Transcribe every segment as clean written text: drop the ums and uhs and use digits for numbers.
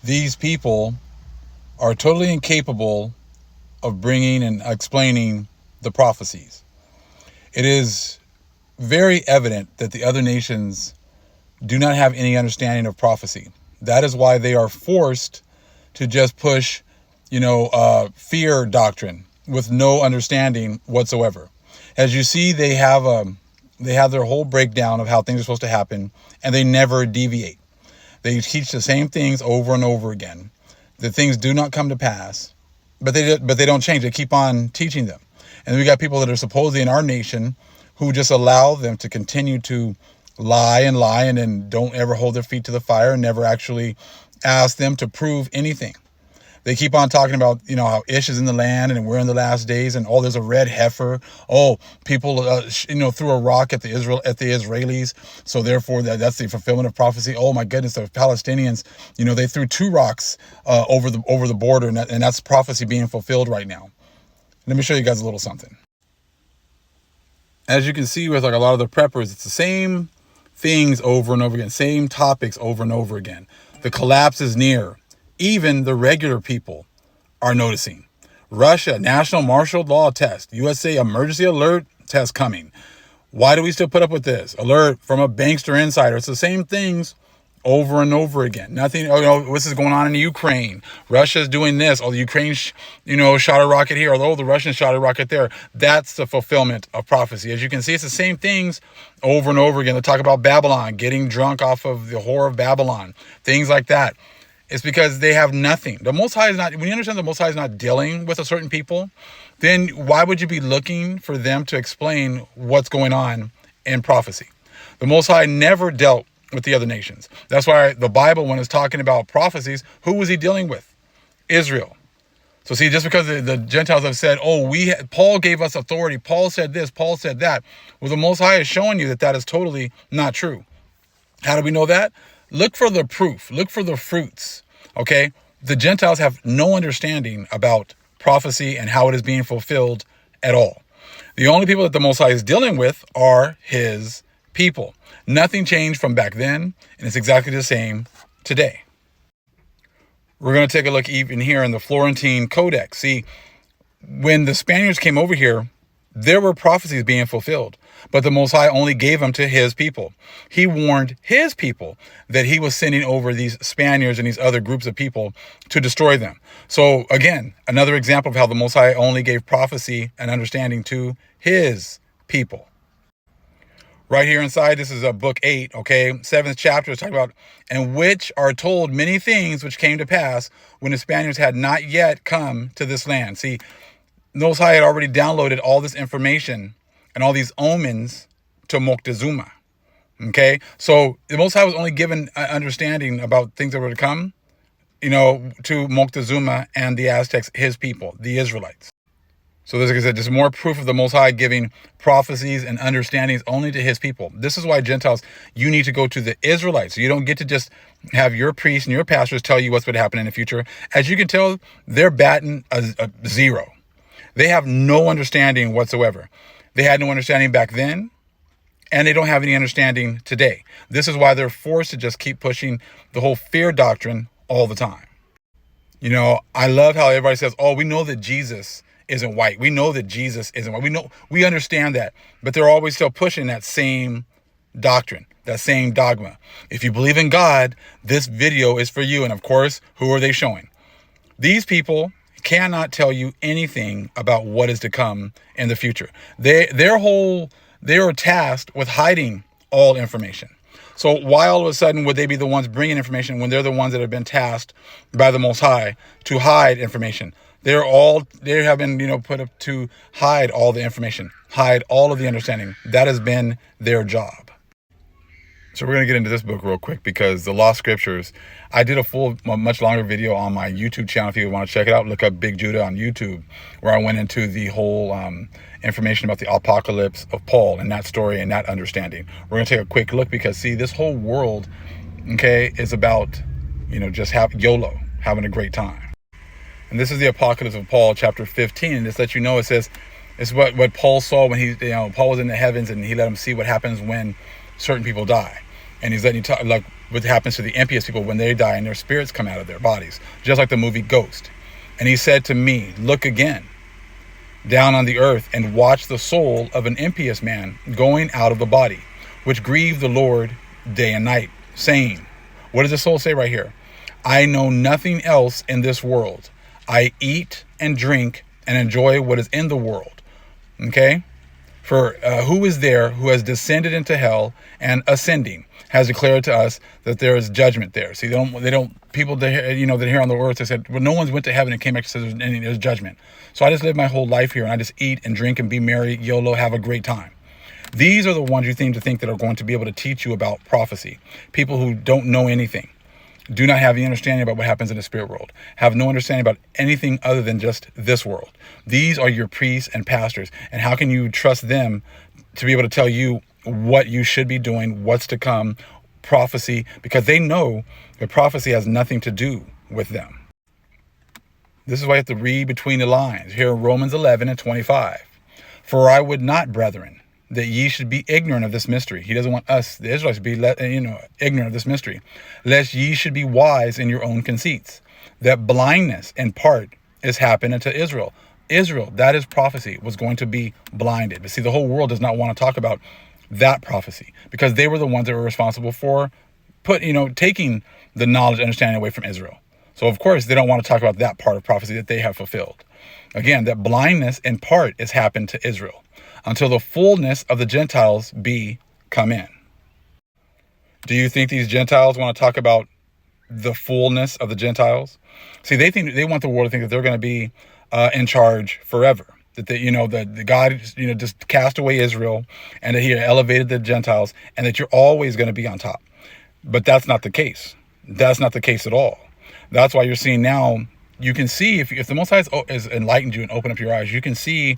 these people are totally incapable of bringing and explaining the prophecies. It is very evident that the other nations do not have any understanding of prophecy. That is why they are forced to just push, fear doctrine with no understanding whatsoever. As you see, they have their whole breakdown of how things are supposed to happen, and they never deviate. They teach the same things over and over again. The things do not come to pass, but they don't change. They keep on teaching them. And we got people that are supposedly in our nation who just allow them to continue to lie and then don't ever hold their feet to the fire and never actually ask them to prove anything. They keep on talking about, how Ish is in the land and we're in the last days and there's a red heifer. People, threw a rock at the Israelis. So therefore that's the fulfillment of prophecy. Oh my goodness, the Palestinians, they threw 2 rocks over the border and that's prophecy being fulfilled right now. Let me show you guys a little something. As you can see with a lot of the preppers, it's the same things over and over again, same topics over and over again. The collapse is near. Even the regular people are noticing. Russia, national martial law test. USA, emergency alert test coming. Why do we still put up with this? Alert from a bankster insider. It's the same things over and over again. Nothing, this is going on in the Ukraine. Russia's doing this. The Ukraine, shot a rocket here. The Russians shot a rocket there. That's the fulfillment of prophecy. As you can see, it's the same things over and over again. They talk about Babylon, getting drunk off of the whore of Babylon, things like that. It's because they have nothing. The Most High is not, when you understand the Most High is not dealing with a certain people, then why would you be looking for them to explain what's going on in prophecy? The Most High never dealt with the other nations. That's why the Bible, when it's talking about prophecies, who was he dealing with? Israel. So see, just because the Gentiles have said, Paul gave us authority, Paul said this, Paul said that. Well, the Most High is showing you that is totally not true. How do we know that? Look for the proof. Look for the fruits. Okay? The Gentiles have no understanding about prophecy and how it is being fulfilled at all. The only people that the Most High is dealing with are his people. Nothing changed from back then, and it's exactly the same today. We're going to take a look even here in the Florentine Codex. See, when the Spaniards came over here, there were prophecies being fulfilled, but the Most High only gave them to his people. He warned his people that he was sending over these Spaniards and these other groups of people to destroy them. So again, another example of how the Most High only gave prophecy and understanding to his people. Right here inside, this is book 8, okay? 7th chapter is talking about, and which are told many things which came to pass when the Spaniards had not yet come to this land. See, Most High had already downloaded all this information and all these omens to Moctezuma. Okay, so the Most High was only given understanding about things that were to come, to Moctezuma and the Aztecs, his people, the Israelites. So like I said, there's more proof of the Most High giving prophecies and understandings only to his people. This is why Gentiles, you need to go to the Israelites. You don't get to just have your priests and your pastors tell you what's going to happen in the future. As you can tell, they're batting a 0. They have no understanding whatsoever. They had no understanding back then, and they don't have any understanding today. This is why they're forced to just keep pushing the whole fear doctrine all the time. I love how everybody says, we know that Jesus isn't white. We know that Jesus isn't white. We understand that, but they're always still pushing that same doctrine, that same dogma. If you believe in God, this video is for you. And of course, who are they showing? These people cannot tell you anything about what is to come in the future. They are tasked with hiding all information. So why all of a sudden would they be the ones bringing information when they're the ones that have been tasked by the Most High to hide information? They have been, put up to hide all the information, hide all of the understanding. That has been their job. So we're going to get into this book real quick because the Lost Scriptures, I did a much longer video on my YouTube channel. If you want to check it out, look up Big Judah on YouTube, where I went into the whole information about the apocalypse of Paul and that story and that understanding. We're going to take a quick look because, see, this whole world, is about, just YOLO, having a great time. And this is the Apocalypse of Paul, chapter 15. And just let you know, it says, it's what Paul saw when Paul was in the heavens, and he let him see what happens when certain people die. And he's letting you talk, like what happens to the impious people when they die and their spirits come out of their bodies, just like the movie Ghost. And he said to me, look again down on the earth and watch the soul of an impious man going out of the body, which grieved the Lord day and night, saying, what does the soul say right here? I know nothing else in this world. I eat and drink and enjoy what is in the world. Okay? For who is there who has descended into hell and ascending has declared to us that there is judgment there. See, people that, that here on the earth, they said, well, no one's went to heaven and came back and said there's judgment. So I just live my whole life here and I just eat and drink and be merry, YOLO, have a great time. These are the ones you seem to think that are going to be able to teach you about prophecy. People who don't know anything, do not have any understanding about what happens in the spirit world, have no understanding about anything other than just this world. These are your priests and pastors. And how can you trust them to be able to tell you what you should be doing, what's to come, prophecy, because they know that prophecy has nothing to do with them. This is why you have to read between the lines. Here in Romans 11:25. For I would not, brethren, that ye should be ignorant of this mystery. He doesn't want us, the Israelites, to be ignorant of this mystery, lest ye should be wise in your own conceits. That blindness in part is happened unto Israel. Israel, that is prophecy, was going to be blinded. But see, the whole world does not want to talk about that prophecy because they were the ones that were responsible for taking the knowledge and understanding away from Israel. So of course they don't want to talk about that part of prophecy that they have fulfilled. Again, that blindness in part is happened to Israel until the fullness of the Gentiles be come in. Do you think these Gentiles want to talk about the fullness of the Gentiles? See, they want the world to think that they're going to be in charge forever. That the God just cast away Israel and that he elevated the Gentiles and that you're always going to be on top. But that's not the case. That's not the case at all. That's why you're seeing now, you can see if the Most High has enlightened you and opened up your eyes, you can see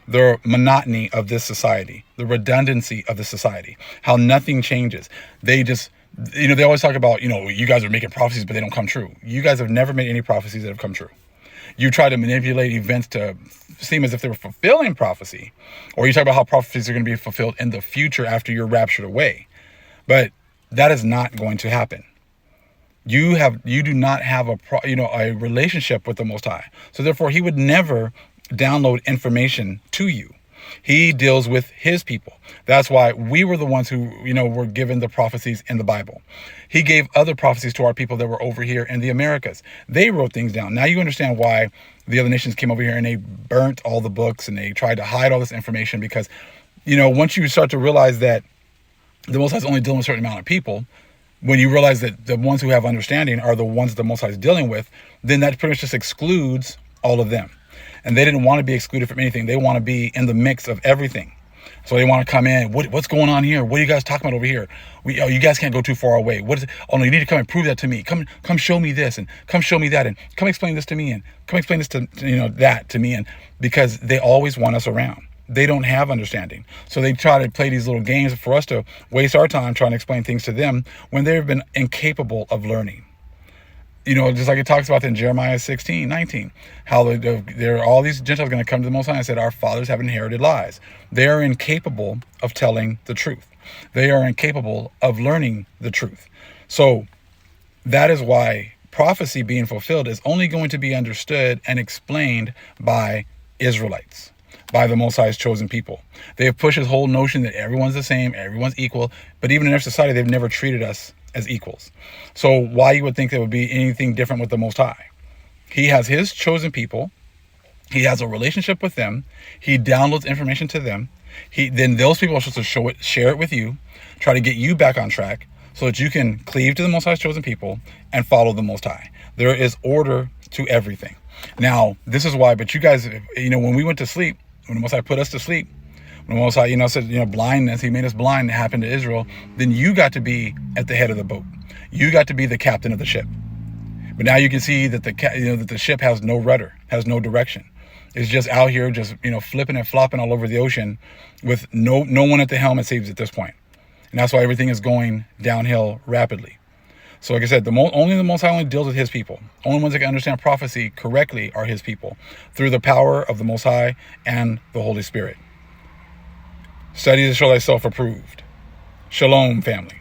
the monotony of this society, the redundancy of the society, how nothing changes. They just, they always talk about, you guys are making prophecies, but they don't come true. You guys have never made any prophecies that have come true. You try to manipulate events to seem as if they were fulfilling prophecy, or you talk about how prophecies are going to be fulfilled in the future after you're raptured away. But that is not going to happen. You do not have a relationship with the Most High. So therefore, he would never download information to you. He deals with his people. That's why we were the ones who, were given the prophecies in the Bible. He gave other prophecies to our people that were over here in the Americas. They wrote things down. Now you understand why the other nations came over here and they burnt all the books and they tried to hide all this information because, once you start to realize that the Most High is only dealing with a certain amount of people, when you realize that the ones who have understanding are the ones that the Most High is dealing with, then that pretty much just excludes all of them. And they didn't want to be excluded from anything. They want to be in the mix of everything. So they want to come in. What's going on here? What are you guys talking about over here? You guys can't go too far away. What is it? Oh no, you need to come and prove that to me. Come show me this and come show me that and come explain this to me and come explain this to that to me. And because they always want us around. They don't have understanding. So they try to play these little games for us to waste our time trying to explain things to them when they've been incapable of learning. Just like it talks about in Jeremiah 16:19, how there are all these Gentiles going to come to the Most High and said, our fathers have inherited lies. They are incapable of telling the truth. They are incapable of learning the truth. So that is why prophecy being fulfilled is only going to be understood and explained by Israelites, by the Most High's chosen people. They have pushed this whole notion that everyone's the same, everyone's equal, but even in their society, they've never treated us as equals. So why you would think there would be anything different with the Most High? He has his chosen people. He has a relationship with them. He downloads information to them. Then those people are supposed to share it with you, try to get you back on track so that you can cleave to the Most High's chosen people and follow the Most High. There is order to everything. Now, this is why, but you guys, when we went to sleep, when the Most High put us to sleep, when the Most High, said, blindness, he made us blind, it happened to Israel, then you got to be at the head of the boat. You got to be the captain of the ship. But now you can see that that the ship has no rudder, has no direction. It's just out here, just, flipping and flopping all over the ocean with no one at the helm, it seems, at this point. And that's why everything is going downhill rapidly. So like I said, only the Most High only deals with his people. Only ones that can understand prophecy correctly are his people through the power of the Most High and the Holy Spirit. Study to show thyself approved. Shalom, family.